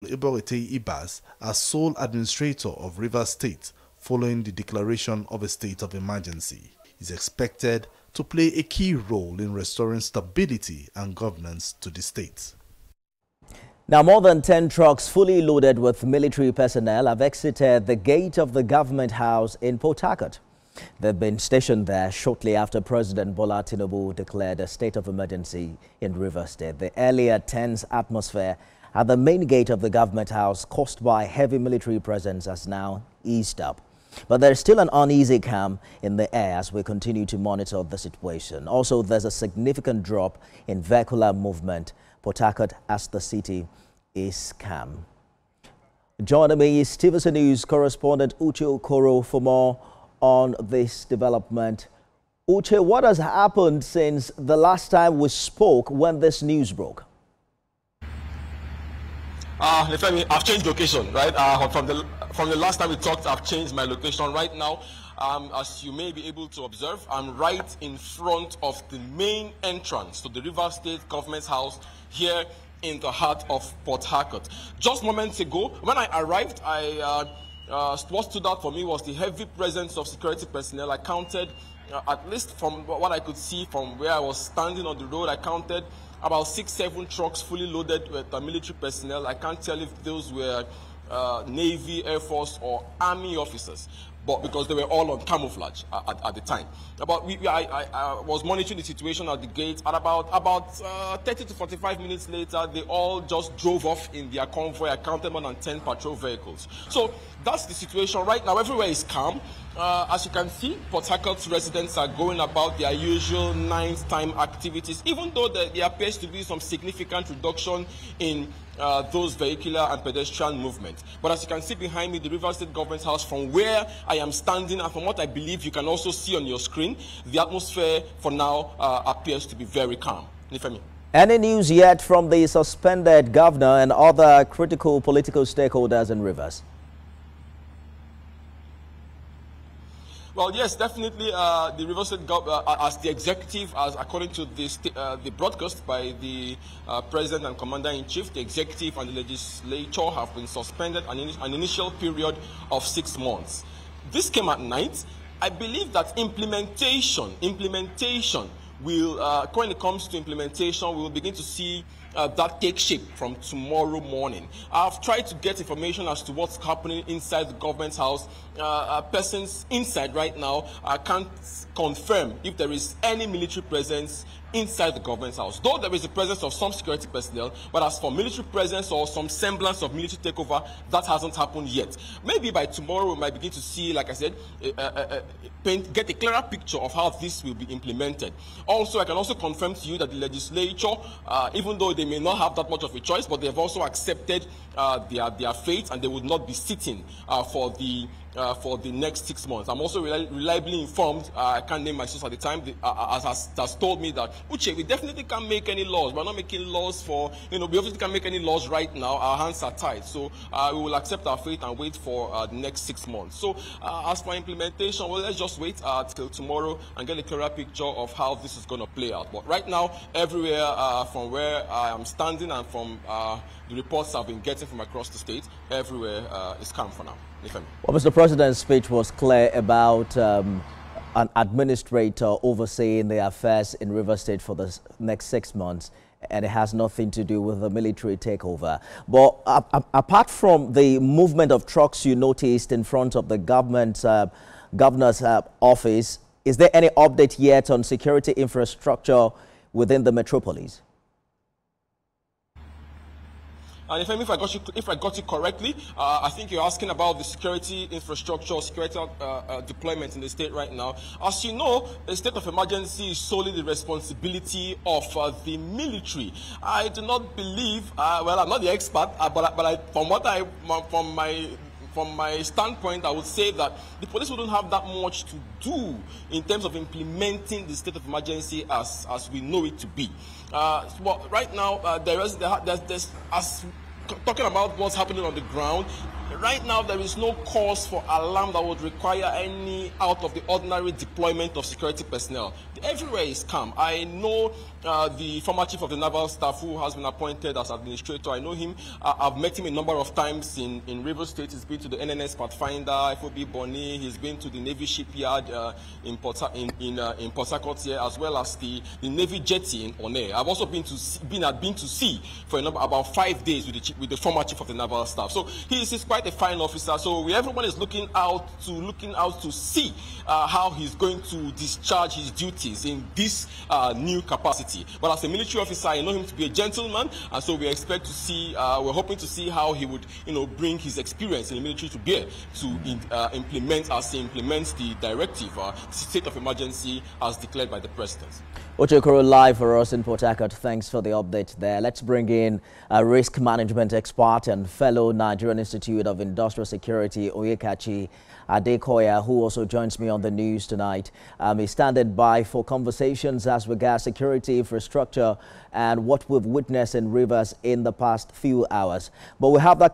Iborete Ibas as sole administrator of Rivers State following the declaration of a state of emergency. He is expected to play a key role in restoring stability and governance to the state. Now, more than 10 trucks fully loaded with military personnel have exited the gate of the government house in Port Harcourt. They've been stationed there shortly after President Bola Tinubu declared a state of emergency in Rivers State. The earlier tense atmosphere at the main gate of the government house caused by heavy military presence has now eased up. But there's still an uneasy calm in the air as we continue to monitor the situation. Also, there's a significant drop in vehicular movement, Port Harcourt, as the city is calm. Joining me is TVC News correspondent Uche Okoro for more on this development. Uche, what has happened since the last time we spoke when this news broke? I've changed location, right? From the last time we talked, I've changed my location. Right now, as you may be able to observe, I'm right in front of the main entrance to the Rivers State Government House here in the heart of Port Harcourt. Just moments ago, when I arrived, what stood out for me was the heavy presence of security personnel. I counted, at least from what I could see from where I was standing on the road, I counted about 6-7 trucks fully loaded with military personnel. I can't tell if those were Navy, Air Force, or Army officers, but because they were all on camouflage at the time. I was monitoring the situation at the gate. At about 30 to 45 minutes later, they all just drove off in their convoy. I counted more than 10 patrol vehicles. So that's the situation right now. Everywhere is calm. As you can see, Port Harcourt residents are going about their usual nighttime activities, even though there appears to be some significant reduction in those vehicular and pedestrian movement. But as you can see behind me, the Rivers State Government House, from where I am standing and from what I believe you can also see on your screen, the atmosphere for now appears to be very calm. Nifemi. Any news yet from the suspended governor and other critical political stakeholders in Rivers? Well, yes, definitely. The Rivers State as the executive, as according to the broadcast by the President and Commander-in-Chief, the executive and the legislature have been suspended an initial period of 6 months. This came at night. I believe that implementation will, when it comes to implementation, we will begin to see that take shape from tomorrow morning. I've tried to get information as to what's happening inside the government house. Persons inside right now can't confirm if there is any military presence inside the government house, though there is the presence of some security personnel. But as for military presence or some semblance of military takeover, that hasn't happened yet. Maybe by tomorrow we might begin to see, like I said, get a clearer picture of how this will be implemented. Also, I can also confirm to you that the legislature, even though they may not have that much of a choice, but they have also accepted their fate, and they would not be sitting for the next 6 months. I'm also reliably informed, I can't name my source at the time, has told me that, Uche, we definitely can't make any laws. We're not making laws for, we obviously can't make any laws right now. Our hands are tied. So we will accept our fate and wait for the next 6 months. So as for implementation, well, let's just wait till tomorrow and get a clearer picture of how this is going to play out. But right now, everywhere from where I am standing and from the reports I've been getting from across the state, everywhere is calm for now. Well, Mr. President's speech was clear about an administrator overseeing the affairs in Rivers State for the next 6 months, and it has nothing to do with the military takeover. But apart from the movement of trucks you noticed in front of the governor's office, is there any update yet on security infrastructure within the metropolis? And if I got you correctly, I think you're asking about the security infrastructure or security deployment in the state right now. As you know, a state of emergency is solely the responsibility of the military. I do not believe, well, I'm not the expert, but from my standpoint, I would say that the police wouldn't have that much to do in terms of implementing the state of emergency as we know it to be. But right now, there's talking about what's happening on the ground, Right now, there is no cause for alarm that would require any out of the ordinary deployment of security personnel. Everywhere is calm. I know the former chief of the naval staff who has been appointed as administrator. I know him. I've met him a number of times in Rivers State. He's been to the NNS Pathfinder, FOB Bonny. He's been to the Navy shipyard in Port Harcourt here, as well as the Navy jetty in One. I've also been to sea for about 5 days with the former chief of the naval staff. So he's quite a fine officer. So everyone is looking out to see how he's going to discharge his duties in this new capacity. But as a military officer, I know him to be a gentleman, and so we expect to see. We're hoping to see how he would, bring his experience in the military to bear to implement as he implements the directive, state of emergency as declared by the president. Ochokoro live for us in Port Harcourt. Thanks for the update there. Let's bring in a risk management expert and fellow Nigerian Institute of Industrial Security, Oyekachi Adekoya, who also joins me on the news tonight. He's standing by for conversations as regards security, infrastructure, and what we've witnessed in Rivers in the past few hours. But we have that